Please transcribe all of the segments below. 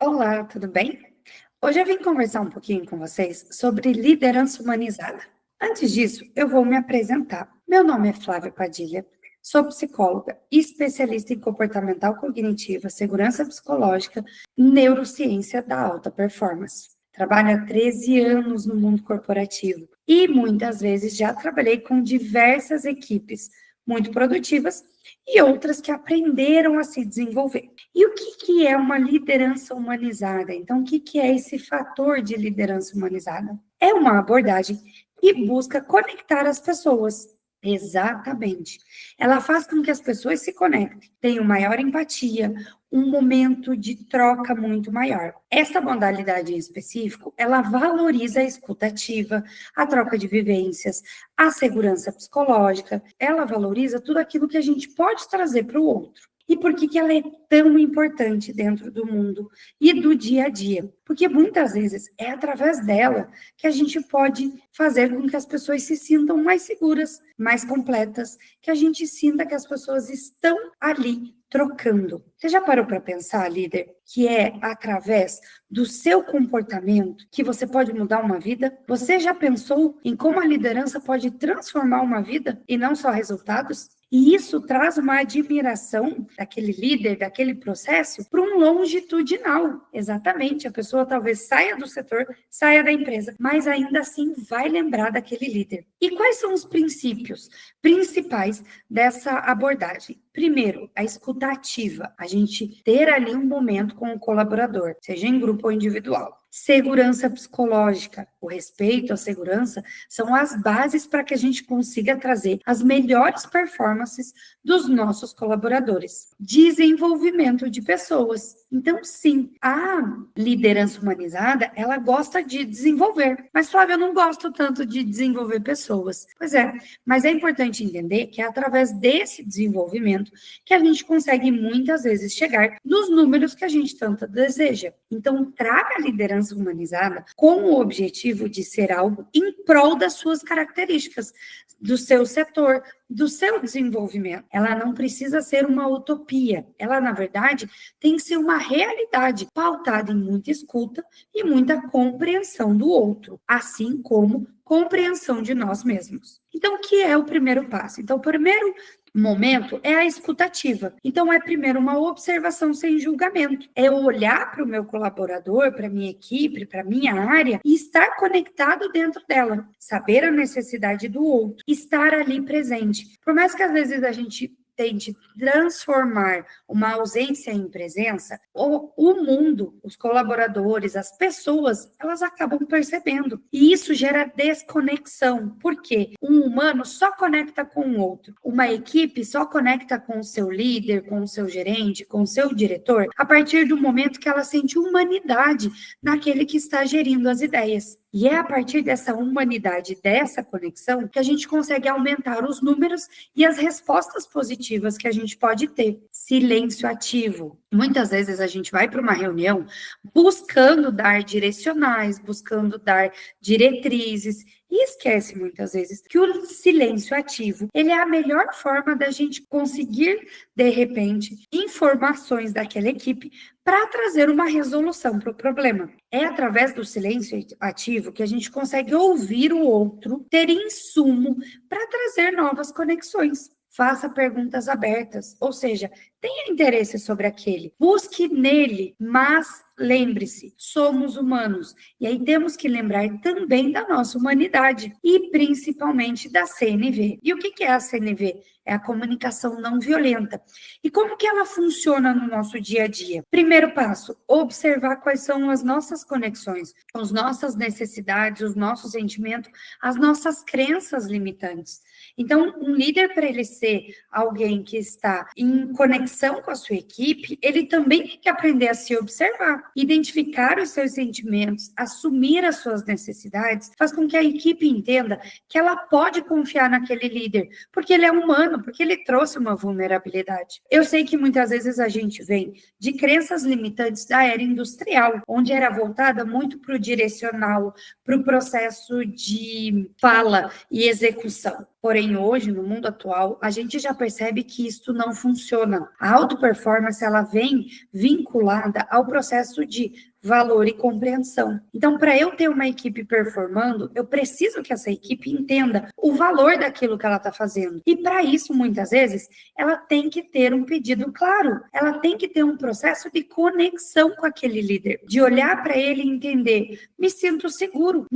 Olá, tudo bem? Hoje eu vim conversar um pouquinho com vocês sobre liderança humanizada. Antes disso, eu vou me apresentar. Meu nome é Flávia Padilha, sou psicóloga e especialista em comportamental cognitiva, segurança psicológica e neurociência da alta performance. Trabalho há 13 anos no mundo corporativo e muitas vezes já trabalhei com diversas equipes muito produtivas e outras que aprenderam a se desenvolver. E o que é uma liderança humanizada? Então, o que é esse fator de liderança humanizada? É uma abordagem que busca conectar as pessoas. Exatamente. Ela faz com que as pessoas se conectem, tenham maior empatia, um momento de troca muito maior. Essa modalidade em específico, ela valoriza a escuta ativa, a troca de vivências, a segurança psicológica, ela valoriza tudo aquilo que a gente pode trazer para o outro. E por que ela é tão importante dentro do mundo e do dia a dia? Porque muitas vezes é através dela que a gente pode fazer com que as pessoas se sintam mais seguras, mais completas, que a gente sinta que as pessoas estão ali trocando. Você já parou para pensar, líder, que é através do seu comportamento que você pode mudar uma vida? Você já pensou em como a liderança pode transformar uma vida e não só resultados? E isso traz uma admiração daquele líder, daquele processo, para um longitudinal. Exatamente, a pessoa talvez saia do setor, saia da empresa, mas ainda assim vai lembrar daquele líder. E quais são os princípios principais dessa abordagem? Primeiro, a escuta ativa, a gente ter ali um momento com o colaborador, seja em grupo ou individual. Segurança psicológica, o respeito, a segurança, são as bases para que a gente consiga trazer as melhores performances dos nossos colaboradores. Desenvolvimento de pessoas. Então, sim, a liderança humanizada, ela gosta de desenvolver. Mas, Flávia, eu não gosto tanto de desenvolver pessoas. Pois é, mas é importante entender que é através desse desenvolvimento que a gente consegue muitas vezes chegar nos números que a gente tanto deseja. Então, traga a liderança humanizada com o objetivo de ser algo em prol das suas características, do seu setor, do seu desenvolvimento. Ela não precisa ser uma utopia. Ela, na verdade, tem que ser uma realidade pautada em muita escuta e muita compreensão do outro, assim como compreensão de nós mesmos. Então, o que é o primeiro passo? Então, o primeiro momento é a escutativa. Então, é primeiro uma observação sem julgamento. É olhar para o meu colaborador, para a minha equipe, para a minha área e estar conectado dentro dela. Saber a necessidade do outro. Estar ali presente. Por mais que às vezes a gente tente transformar uma ausência em presença, o mundo, os colaboradores, as pessoas, elas acabam percebendo. E isso gera desconexão. Por quê? Um humano só conecta com o outro. Uma equipe só conecta com o seu líder, com o seu gerente, com o seu diretor, a partir do momento que ela sente humanidade naquele que está gerindo as ideias. E é a partir dessa humanidade, dessa conexão, que a gente consegue aumentar os números e as respostas positivas que a gente pode ter. Silêncio ativo. Muitas vezes a gente vai para uma reunião buscando dar direcionais, buscando dar diretrizes, e esquece muitas vezes que o silêncio ativo, ele é a melhor forma da gente conseguir, de repente, informações daquela equipe para trazer uma resolução para o problema. É através do silêncio ativo que a gente consegue ouvir o outro, ter insumo para trazer novas conexões. Faça perguntas abertas, ou seja, tenha interesse sobre aquele, busque nele, mas lembre-se, somos humanos, e aí temos que lembrar também da nossa humanidade, e principalmente da CNV. E o que é a CNV? É a comunicação não violenta. E como que ela funciona no nosso dia a dia? Primeiro passo, observar quais são as nossas conexões, as nossas necessidades, os nossos sentimentos, as nossas crenças limitantes. Então, um líder, para ele ser alguém que está em conexão com a sua equipe, ele também tem que aprender a se observar, identificar os seus sentimentos, assumir as suas necessidades, faz com que a equipe entenda que ela pode confiar naquele líder, porque ele é humano, porque ele trouxe uma vulnerabilidade. Eu sei que muitas vezes a gente vem de crenças limitantes da era industrial, onde era voltada muito para o direcional, para o processo de fala e execução. Porém, hoje, no mundo atual, a gente já percebe que isso não funciona. A auto-performance, ela vem vinculada ao processo de valor e compreensão. Então, para eu ter uma equipe performando, eu preciso que essa equipe entenda o valor daquilo que ela está fazendo. E para isso, muitas vezes, ela tem que ter um pedido claro, ela tem que ter um processo de conexão com aquele líder, de olhar para ele e entender, me sinto seguro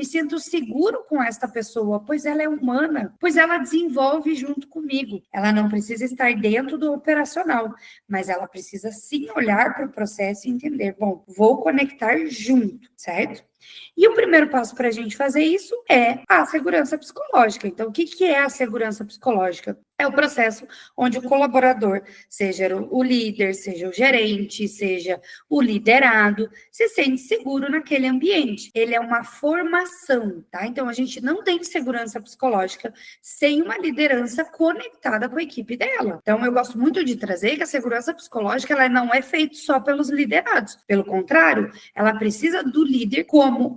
com esta pessoa, pois ela é humana, pois ela desenvolve junto comigo. Ela não precisa estar dentro do operacional, mas ela precisa sim olhar para o processo e entender, bom, vou conectar junto, certo? E o primeiro passo para a gente fazer isso é a segurança psicológica. Então, o que é a segurança psicológica? É o processo onde o colaborador, seja o líder, seja o gerente, seja o liderado, se sente seguro naquele ambiente. Ele é uma formação, tá? Então, a gente não tem segurança psicológica sem uma liderança conectada com a equipe dela. Então, eu gosto muito de trazer que a segurança psicológica ela não é feita só pelos liderados. Pelo contrário, ela precisa do líder como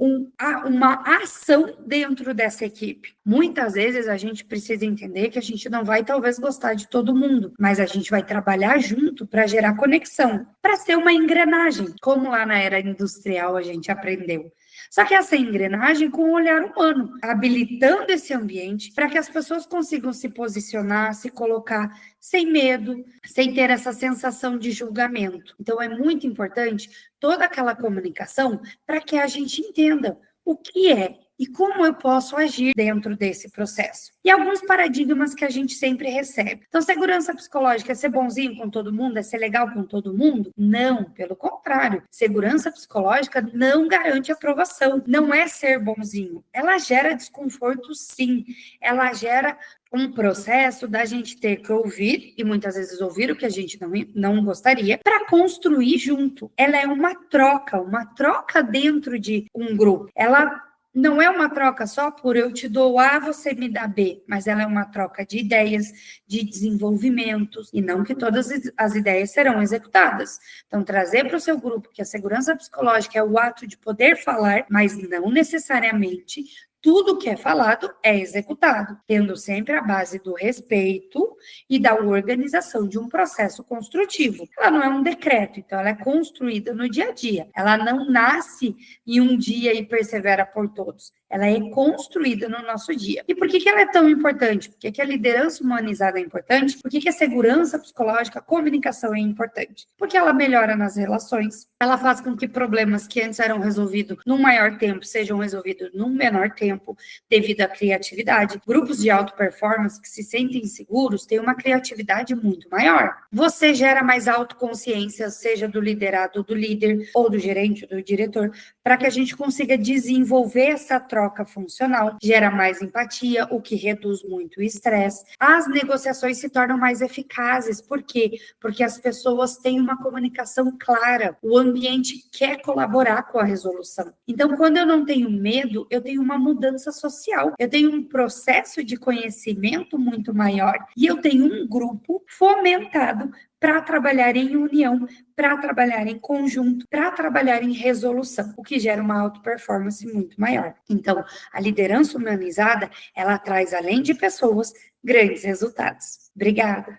uma ação dentro dessa equipe. Muitas vezes a gente precisa entender que a gente não vai talvez gostar de todo mundo, mas a gente vai trabalhar junto para gerar conexão, para ser uma engrenagem, como lá na era industrial a gente aprendeu. Só que essa engrenagem com o olhar humano, habilitando esse ambiente para que as pessoas consigam se posicionar, se colocar sem medo, sem ter essa sensação de julgamento. Então, é muito importante toda aquela comunicação para que a gente entenda o que é e como eu posso agir dentro desse processo. E alguns paradigmas que a gente sempre recebe. Então, segurança psicológica é ser bonzinho com todo mundo? É ser legal com todo mundo? Não, pelo contrário. Segurança psicológica não garante aprovação. Não é ser bonzinho. Ela gera desconforto, sim. Ela gera um processo da gente ter que ouvir, e muitas vezes ouvir o que a gente não gostaria, para construir junto. Ela é uma troca dentro de um grupo. Ela não é uma troca só por eu te dou A, você me dá B, mas ela é uma troca de ideias, de desenvolvimentos, e não que todas as ideias serão executadas. Então, trazer para o seu grupo que a segurança psicológica é o ato de poder falar, mas não necessariamente tudo que é falado é executado, tendo sempre a base do respeito e da organização de um processo construtivo. Ela não é um decreto, então ela é construída no dia a dia. Ela não nasce em um dia e persevera por todos. Ela é construída no nosso dia. E por que ela é tão importante? Por que a liderança humanizada é importante? Por que a segurança psicológica, a comunicação é importante? Porque ela melhora nas relações, ela faz com que problemas que antes eram resolvidos num maior tempo sejam resolvidos num menor tempo, devido à criatividade. Grupos de alta performance que se sentem seguros têm uma criatividade muito maior. Você gera mais autoconsciência, seja do liderado, do líder, ou do gerente, ou do diretor, para que a gente consiga desenvolver essa troca funcional, gera mais empatia, o que reduz muito o estresse. As negociações se tornam mais eficazes. Por quê? Porque as pessoas têm uma comunicação clara, o ambiente quer colaborar com a resolução. Então, quando eu não tenho medo, eu tenho uma mudança social, eu tenho um processo de conhecimento muito maior e eu tenho um grupo fomentado para trabalhar em união, para trabalhar em conjunto, para trabalhar em resolução, o que gera uma auto-performance muito maior. Então, a liderança humanizada, ela traz, além de pessoas, grandes resultados. Obrigada.